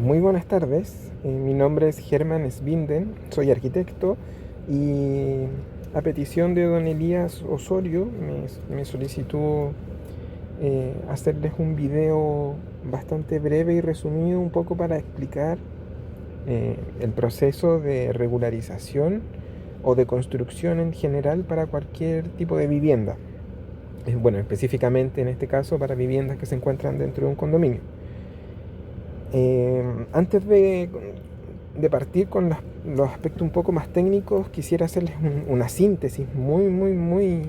Muy buenas tardes, mi nombre es Germán Svinden, soy arquitecto y a petición de don Elías Osorio me solicitó hacerles un video bastante breve y resumido un poco para explicar el proceso de regularización o de construcción en general para cualquier tipo de vivienda. Bueno, específicamente en este caso para viviendas que se encuentran dentro de un condominio. Antes de partir con los aspectos un poco más técnicos, quisiera hacerles una síntesis muy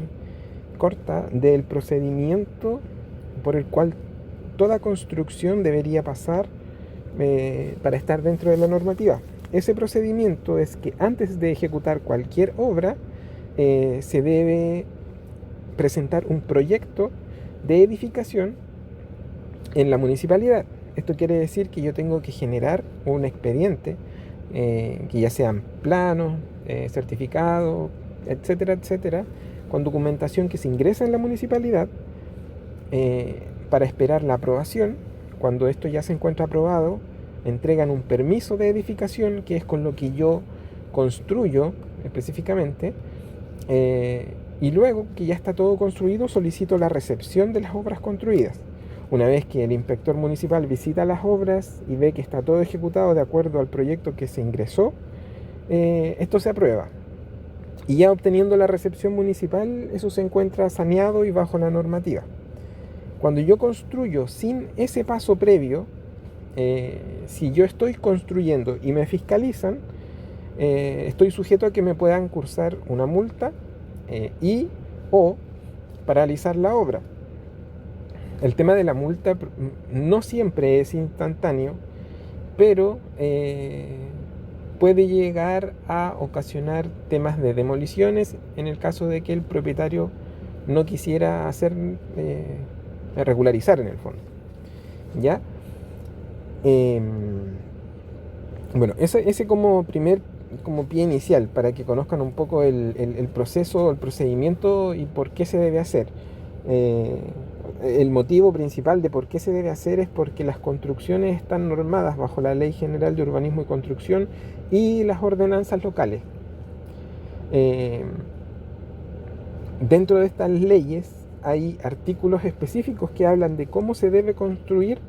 corta del procedimiento por el cual toda construcción debería pasar para estar dentro de la normativa. Ese procedimiento es que antes de ejecutar cualquier obra se debe presentar un proyecto de edificación en la municipalidad. Esto quiere decir que yo tengo que generar un expediente, que ya sean planos, certificados, etcétera, etcétera, con documentación que se ingresa en la municipalidad para esperar la aprobación. Cuando esto ya se encuentra aprobado, entregan un permiso de edificación, que es con lo que yo construyo específicamente, y luego que ya está todo construido, solicito la recepción de las obras construidas. Una vez que el inspector municipal visita las obras y ve que está todo ejecutado de acuerdo al proyecto que se ingresó, esto se aprueba. Y ya obteniendo la recepción municipal, eso se encuentra saneado y bajo la normativa. Cuando yo construyo sin ese paso previo, si yo estoy construyendo y me fiscalizan, estoy sujeto a que me puedan cursar una multa y o paralizar la obra. El tema de la multa no siempre es instantáneo, pero puede llegar a ocasionar temas de demoliciones en el caso de que el propietario no quisiera regularizar en el fondo. ¿Ya? Bueno, ese como pie inicial, para que conozcan un poco el proceso, el procedimiento y por qué se debe hacer. El motivo principal de por qué se debe hacer es porque las construcciones están normadas bajo la Ley General de Urbanismo y Construcción y las ordenanzas locales. Dentro de estas leyes hay artículos específicos que hablan de cómo se debe construir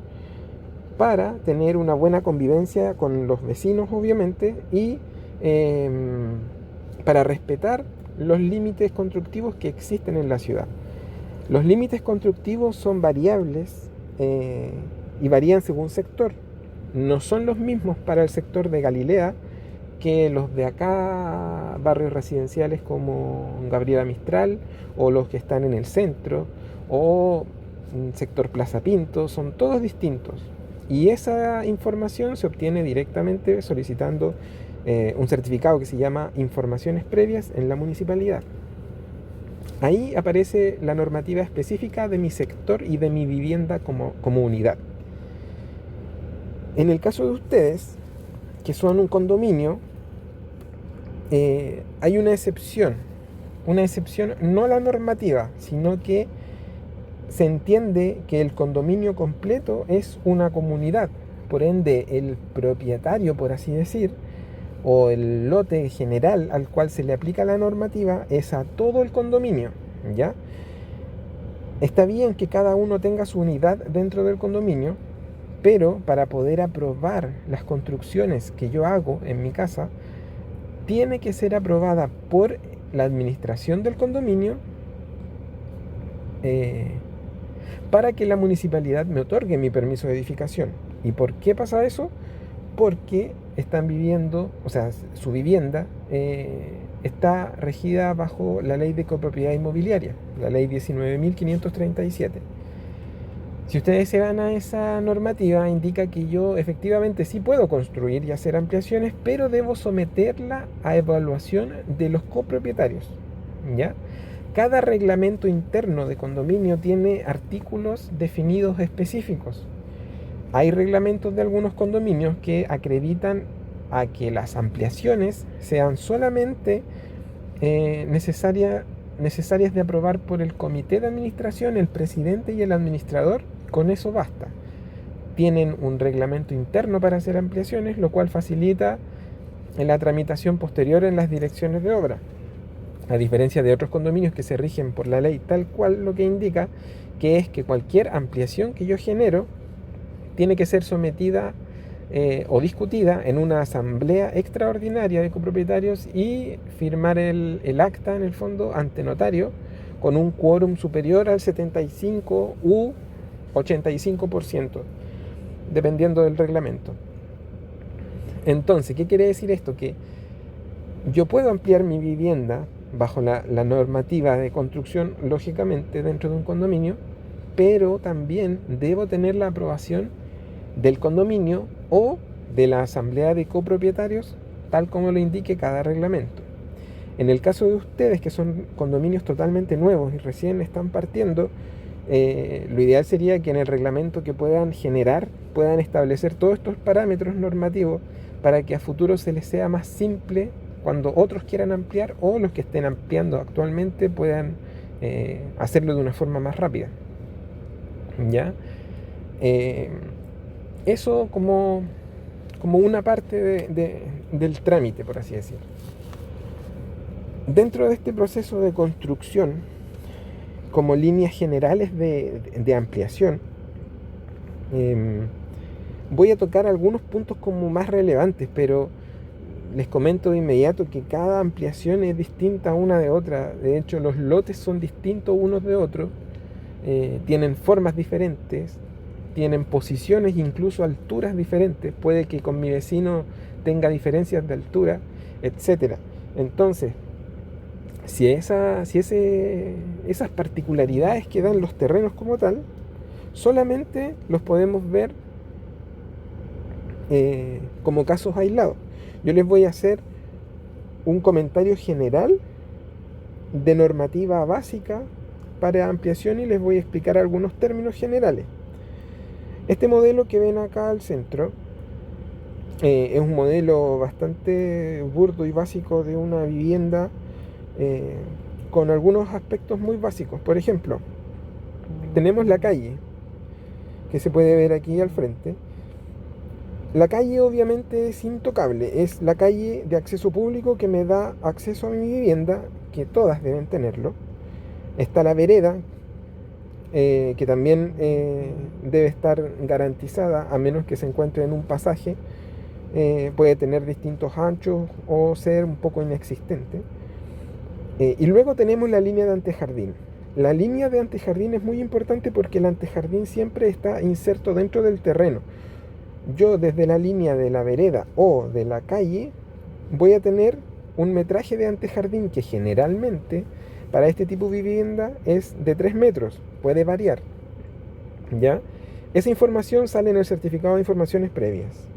para tener una buena convivencia con los vecinos, obviamente, y para respetar los límites constructivos que existen en la ciudad. Los límites constructivos son variables y varían según sector. No son los mismos para el sector de Galilea que los de acá, barrios residenciales como Gabriela Mistral, o los que están en el centro, o sector Plaza Pinto. Son todos distintos. Y esa información se obtiene directamente solicitando un certificado que se llama Informaciones Previas en la municipalidad. Ahí aparece la normativa específica de mi sector y de mi vivienda como unidad. En el caso de ustedes, que son un condominio, hay una excepción no a la normativa, sino que se entiende que el condominio completo es una comunidad. Por ende, el propietario, por así decir, o el lote general al cual se le aplica la normativa es a todo el condominio, ¿ya? Está bien que cada uno tenga su unidad dentro del condominio, pero para poder aprobar las construcciones que yo hago en mi casa, tiene que ser aprobada por la administración del condominio para que la municipalidad me otorgue mi permiso de edificación. ¿Y por qué pasa eso? Porque están viviendo, o sea, su vivienda está regida bajo la ley de copropiedad inmobiliaria, la ley 19.537. Si ustedes se van a esa normativa, indica que yo efectivamente sí puedo construir y hacer ampliaciones, pero debo someterla a evaluación de los copropietarios, ¿ya? Cada reglamento interno de condominio tiene artículos definidos específicos. Hay reglamentos de algunos condominios que acreditan a que las ampliaciones sean solamente necesarias de aprobar por el comité de administración, el presidente y el administrador. Con eso basta. tienen un reglamento interno para hacer ampliaciones, lo cual facilita la tramitación posterior en las direcciones de obra, a diferencia de otros condominios que se rigen por la ley tal cual, lo que indica que es que cualquier ampliación que yo genero tiene que ser sometida o discutida en una asamblea extraordinaria de copropietarios y firmar el acta en el fondo ante notario con un quórum superior al 75 u 85%, dependiendo del reglamento. Entonces, ¿qué quiere decir esto? Que yo puedo ampliar mi vivienda bajo la normativa de construcción, lógicamente, dentro de un condominio, pero también debo tener la aprobación del condominio o de la asamblea de copropietarios, tal como lo indique cada reglamento. En el caso de ustedes, que son condominios totalmente nuevos y recién están partiendo, lo ideal sería que en el reglamento que puedan generar, puedan establecer todos estos parámetros normativos para que a futuro se les sea más simple cuando otros quieran ampliar, o los que estén ampliando actualmente puedan hacerlo de una forma más rápida. ¿Ya? Eso como una parte del trámite, por así decirlo. Dentro de este proceso de construcción, como líneas generales de ampliación, voy a tocar algunos puntos como más relevantes, pero les comento de inmediato que cada ampliación es distinta una de otra. De hecho, los lotes son distintos unos de otros, tienen formas diferentes, tienen posiciones, incluso alturas diferentes. Puede que con mi vecino tenga diferencias de altura, etc. Entonces, si esas particularidades que dan los terrenos como tal, solamente los podemos ver como casos aislados. Yo les voy a hacer un comentario general de normativa básica para ampliación y les voy a explicar algunos términos generales. Este modelo que ven acá al centro es un modelo bastante burdo y básico de una vivienda con algunos aspectos muy básicos. Por ejemplo, tenemos la calle, que se puede ver aquí al frente. La calle obviamente es intocable, es la calle de acceso público que me da acceso a mi vivienda, que todas deben tenerlo. Está la vereda, que también debe estar garantizada, a menos que se encuentre en un pasaje. Puede tener distintos anchos o ser un poco inexistente. Y luego tenemos la línea de antejardín. La línea de antejardín es muy importante porque el antejardín siempre está inserto dentro del terreno. Yo desde la línea de la vereda o de la calle voy a tener un metraje de antejardín que generalmente para este tipo de vivienda es de 3 metros, puede variar, ¿ya? Esa información sale en el certificado de informaciones previas.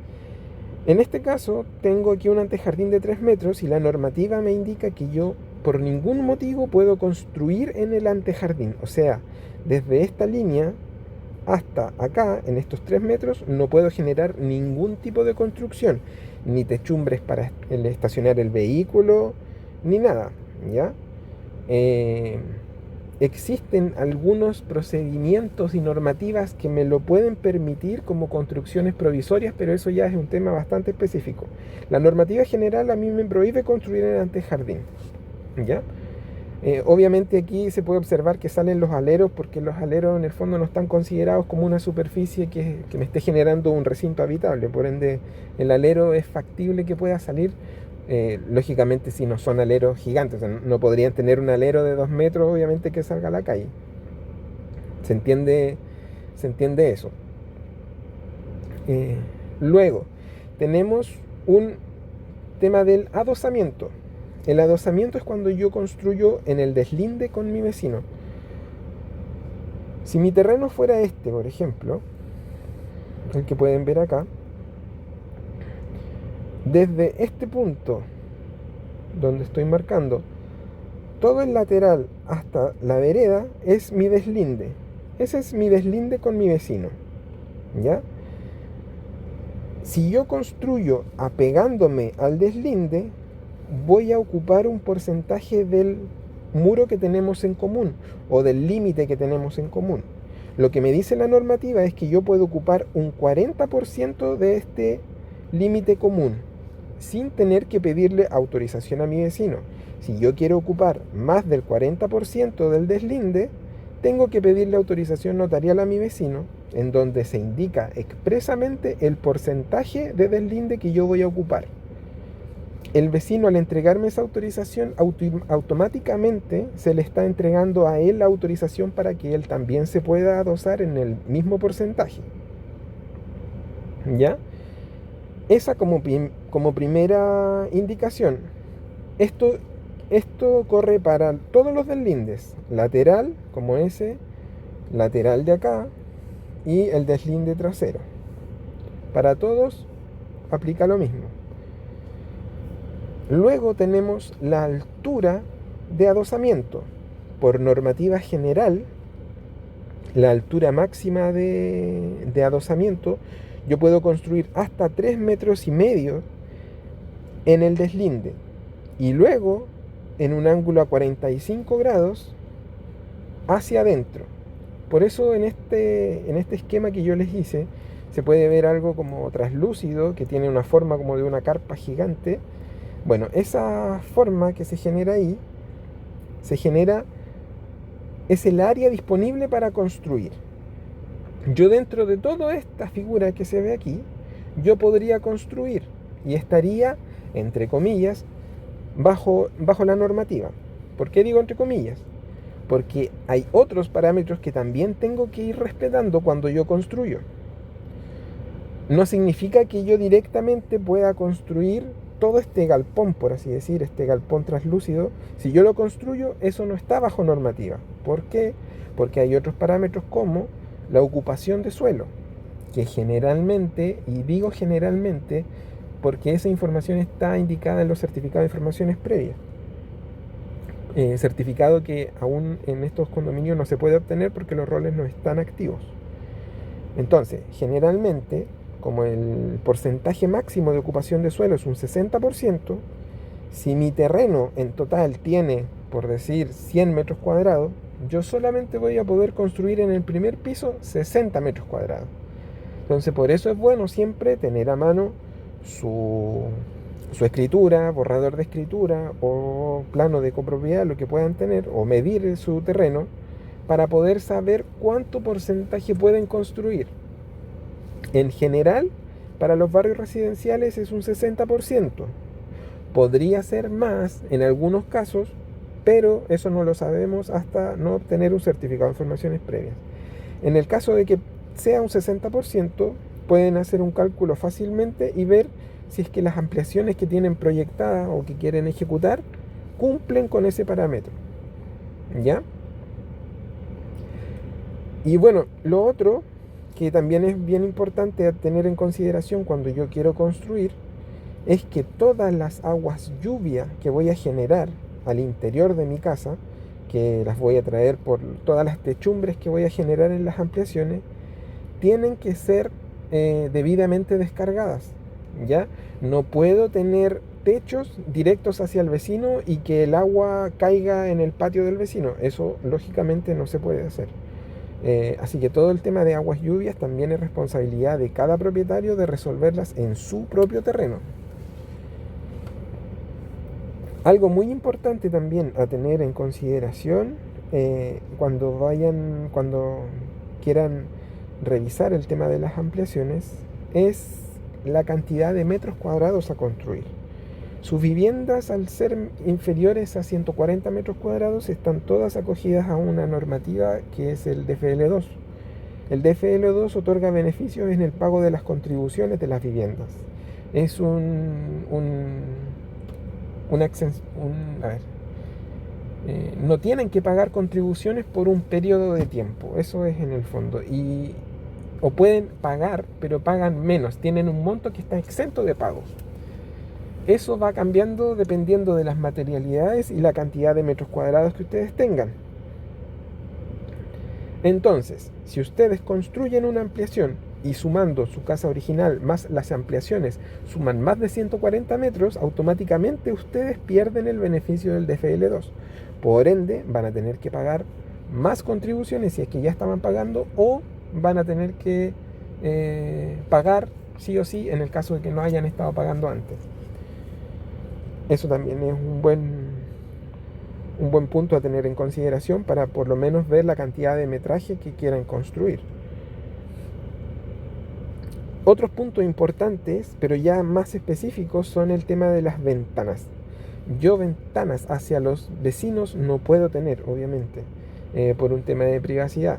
En este caso tengo aquí un antejardín de 3 metros y la normativa me indica que yo por ningún motivo puedo construir en el antejardín. O sea, desde esta línea hasta acá, en estos 3 metros, no puedo generar ningún tipo de construcción, ni techumbres para estacionar el vehículo, ni nada, ¿ya? Existen algunos procedimientos y normativas que me lo pueden permitir como construcciones provisorias, pero eso ya es un tema bastante específico. La normativa general a mí me prohíbe construir en el antejardín, ¿ya? Obviamente aquí se puede observar que salen los aleros, porque los aleros en el fondo no están considerados como una superficie que me esté generando un recinto habitable. Por ende, el alero es factible que pueda salir, lógicamente si no son aleros gigantes. O sea, no podrían tener un alero de 2 metros, obviamente, que salga a la calle. ¿Se entiende eso? Luego, tenemos un tema del adosamiento. El adosamiento es cuando yo construyo en el deslinde con mi vecino. Si mi terreno fuera este, por ejemplo, el que pueden ver acá, desde este punto donde estoy marcando, todo el lateral hasta la vereda es mi deslinde. Ese es mi deslinde con mi vecino, ¿ya? Si yo construyo apegándome al deslinde, voy a ocupar un porcentaje del muro que tenemos en común o del límite que tenemos en común. Lo que me dice la normativa es que yo puedo ocupar un 40% de este límite común sin tener que pedirle autorización a mi vecino. Si yo quiero ocupar más del 40% del deslinde, tengo que pedirle autorización notarial a mi vecino, en donde se indica expresamente el porcentaje de deslinde que yo voy a ocupar. El vecino, al entregarme esa autorización, automáticamente se le está entregando a él la autorización para que él también se pueda adosar en el mismo porcentaje. ¿Ya? Esa como primera indicación. Esto corre para todos los deslindes. Lateral, como ese, lateral de acá, y el deslinde trasero. Para todos aplica lo mismo. Luego tenemos la altura de adosamiento. Por normativa general, la altura máxima de adosamiento, yo puedo construir hasta 3,5 metros en el deslinde. Y luego, en un ángulo a 45 grados, hacia adentro. Por eso en este esquema que yo les hice, se puede ver algo como traslúcido, que tiene una forma como de una carpa gigante. Bueno, esa forma que se genera ahí, es el área disponible para construir. Yo dentro de toda esta figura que se ve aquí, yo podría construir y estaría, entre comillas, bajo la normativa. ¿Por qué digo entre comillas? Porque hay otros parámetros que también tengo que ir respetando cuando yo construyo. No significa que yo directamente pueda construir todo este galpón, por así decir, este galpón translúcido. Si yo lo construyo, eso no está bajo normativa. ¿Por qué? Porque hay otros parámetros como la ocupación de suelo, que generalmente, y digo generalmente, porque esa información está indicada en los certificados de informaciones previas. Certificado que aún en estos condominios no se puede obtener porque los roles no están activos. Entonces, generalmente, como el porcentaje máximo de ocupación de suelo es un 60%, si mi terreno en total tiene, por decir, 100 metros cuadrados, yo solamente voy a poder construir en el primer piso 60 metros cuadrados. Entonces, por eso es bueno siempre tener a mano su escritura, borrador de escritura o plano de copropiedad, lo que puedan tener, o medir su terreno, para poder saber cuánto porcentaje pueden construir. En general, para los barrios residenciales es un 60%. Podría ser más en algunos casos, pero eso no lo sabemos hasta no obtener un certificado de informaciones previas. En el caso de que sea un 60%, pueden hacer un cálculo fácilmente y ver si es que las ampliaciones que tienen proyectadas o que quieren ejecutar cumplen con ese parámetro. ¿Ya? Y bueno, lo otro que también es bien importante tener en consideración cuando yo quiero construir es que todas las aguas lluvia que voy a generar al interior de mi casa, que las voy a traer por todas las techumbres que voy a generar en las ampliaciones, tienen que ser debidamente descargadas. ¿Ya? No puedo tener techos directos hacia el vecino y que el agua caiga en el patio del vecino. Eso lógicamente no se puede hacer. Así que todo el tema de aguas lluvias también es responsabilidad de cada propietario de resolverlas en su propio terreno. Algo muy importante también a tener en consideración cuando quieran revisar el tema de las ampliaciones es la cantidad de metros cuadrados a construir. Sus viviendas, al ser inferiores a 140 metros cuadrados, están todas acogidas a una normativa que es el DFL2. El DFL2 otorga beneficios en el pago de las contribuciones de las viviendas. Es no tienen que pagar contribuciones por un periodo de tiempo. Eso es en el fondo. O pueden pagar, pero pagan menos. Tienen un monto que está exento de pago. Eso va cambiando dependiendo de las materialidades y la cantidad de metros cuadrados que ustedes tengan. Entonces, si ustedes construyen una ampliación y sumando su casa original más las ampliaciones suman más de 140 metros, automáticamente ustedes pierden el beneficio del DFL2. Por ende, van a tener que pagar más contribuciones si es que ya estaban pagando, o van a tener que pagar sí o sí en el caso de que no hayan estado pagando antes. Eso también es un buen punto a tener en consideración para por lo menos ver la cantidad de metraje que quieran construir. Otros puntos importantes, pero ya más específicos, son el tema de las ventanas. Yo ventanas hacia los vecinos no puedo tener, obviamente, por un tema de privacidad.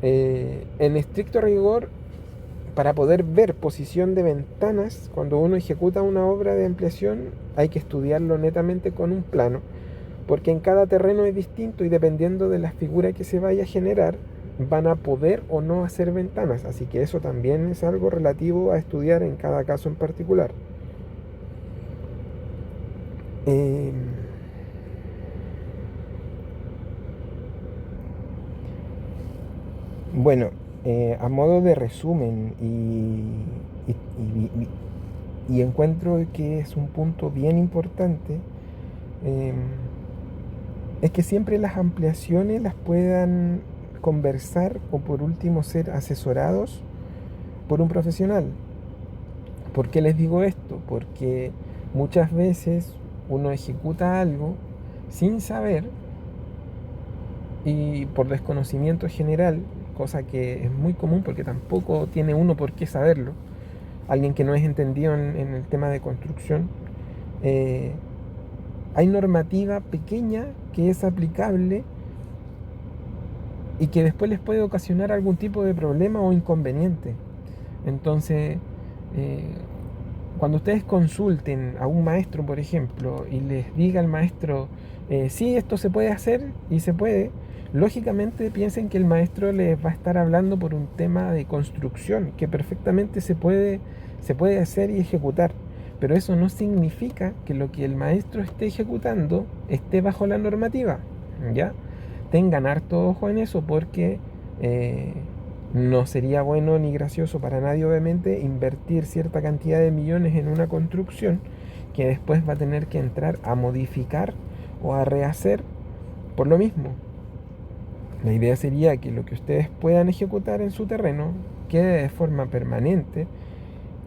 En estricto rigor, para poder ver posición de ventanas, cuando uno ejecuta una obra de ampliación, hay que estudiarlo netamente con un plano, porque en cada terreno es distinto y dependiendo de la figura que se vaya a generar, van a poder o no hacer ventanas. Así que eso también es algo relativo a estudiar en cada caso en particular. Bueno, a modo de resumen y encuentro que es un punto bien importante, eh, es que siempre las ampliaciones las puedan conversar o por último ser asesorados por un profesional. ¿Por qué les digo esto? Porque muchas veces uno ejecuta algo sin saber y por desconocimiento general, cosa que es muy común porque tampoco tiene uno por qué saberlo. Alguien que no es entendido en el tema de construcción, hay normativa pequeña que es aplicable y que después les puede ocasionar algún tipo de problema o inconveniente. Entonces, cuando ustedes consulten a un maestro, por ejemplo, y les diga al maestro, sí, esto se puede hacer y se puede, lógicamente piensen que el maestro les va a estar hablando por un tema de construcción, que perfectamente se puede hacer y ejecutar. Pero eso no significa que lo que el maestro esté ejecutando esté bajo la normativa, ¿ya? Tengan harto ojo en eso porque no sería bueno ni gracioso para nadie, obviamente, invertir cierta cantidad de millones en una construcción que después va a tener que entrar a modificar o a rehacer por lo mismo. La idea sería que lo que ustedes puedan ejecutar en su terreno quede de forma permanente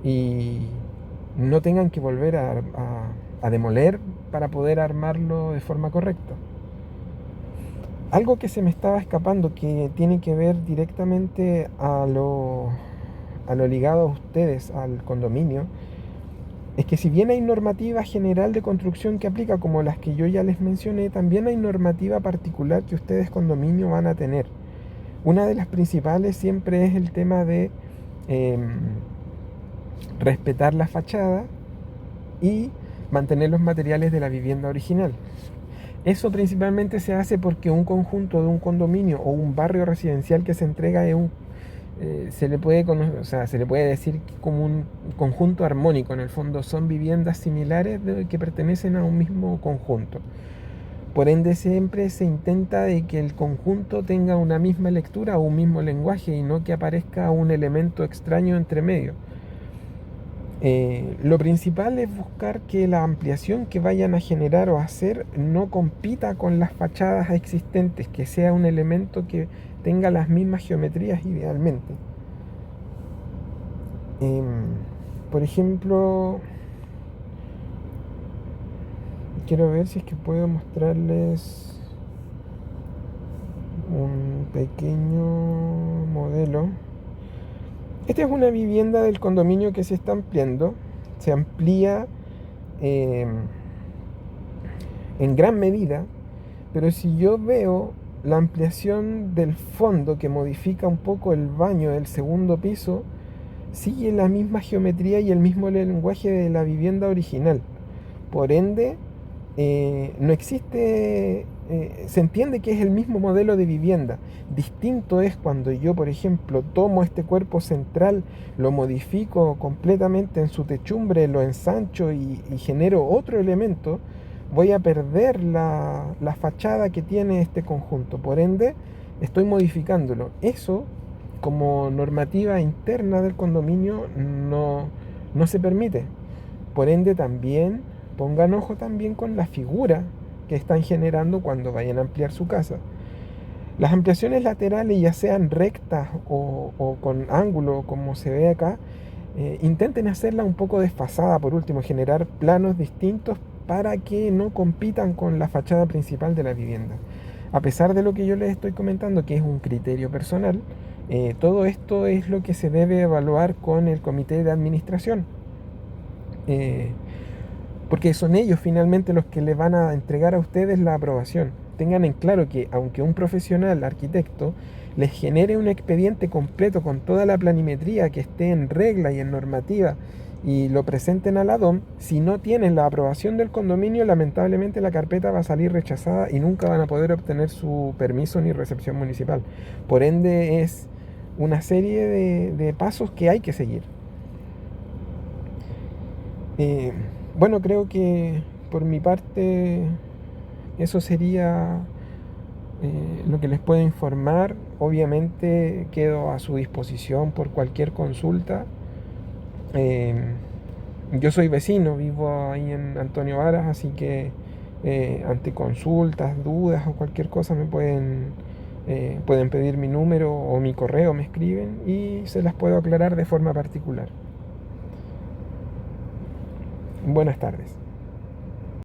y no tengan que volver a demoler para poder armarlo de forma correcta. Algo que se me estaba escapando que tiene que ver directamente a lo ligado a ustedes, al condominio, es que si bien hay normativa general de construcción que aplica como las que yo ya les mencioné, también hay normativa particular que ustedes condominio van a tener. Una de las principales siempre es el tema de respetar la fachada y mantener los materiales de la vivienda original. Eso principalmente se hace porque un conjunto de un condominio o un barrio residencial que se entrega es se le puede decir como un conjunto armónico. En el fondo son viviendas similares que pertenecen a un mismo conjunto. Por ende siempre se intenta de que el conjunto tenga una misma lectura o un mismo lenguaje y no que aparezca un elemento extraño entre medio. Lo principal es buscar que la ampliación que vayan a generar o hacer no compita con las fachadas existentes, que sea un elemento que tenga las mismas geometrías idealmente. Por ejemplo, quiero ver si es que puedo mostrarles un pequeño modelo. Esta es una vivienda del condominio que se está ampliando. Se amplía en gran medida, pero si yo veo la ampliación del fondo que modifica un poco el baño del segundo piso, sigue la misma geometría y el mismo lenguaje de la vivienda original. Por ende, no existe, se entiende que es el mismo modelo de vivienda. Distinto es cuando yo, por ejemplo, tomo este cuerpo central, lo modifico completamente en su techumbre, lo ensancho y genero otro elemento, voy a perder la fachada que tiene este conjunto. Por ende, estoy modificándolo. Eso, como normativa interna del condominio, no se permite. Por ende, también pongan ojo también con la figura que están generando cuando vayan a ampliar su casa. Las ampliaciones laterales, ya sean rectas o con ángulo, como se ve acá, intenten hacerla un poco desfasada, por último, generar planos distintos para que no compitan con la fachada principal de la vivienda. A pesar de lo que yo les estoy comentando, que es un criterio personal, todo esto es lo que se debe evaluar con el comité de administración. Eh, Porque son ellos finalmente los que les van a entregar a ustedes la aprobación. Tengan en claro que aunque un profesional arquitecto les genere un expediente completo con toda la planimetría que esté en regla y en normativa y lo presenten a la DOM, si no tienen la aprobación del condominio, lamentablemente la carpeta va a salir rechazada y nunca van a poder obtener su permiso ni recepción municipal. Por ende, es una serie de pasos que hay que seguir. Eh, bueno, creo que por mi parte eso sería lo que les puedo informar. Obviamente quedo a su disposición por cualquier consulta. Eh, yo soy vecino, vivo ahí en Antonio Varas, así que ante consultas, dudas o cualquier cosa pueden pedir mi número o mi correo, me escriben y se las puedo aclarar de forma particular. Buenas tardes.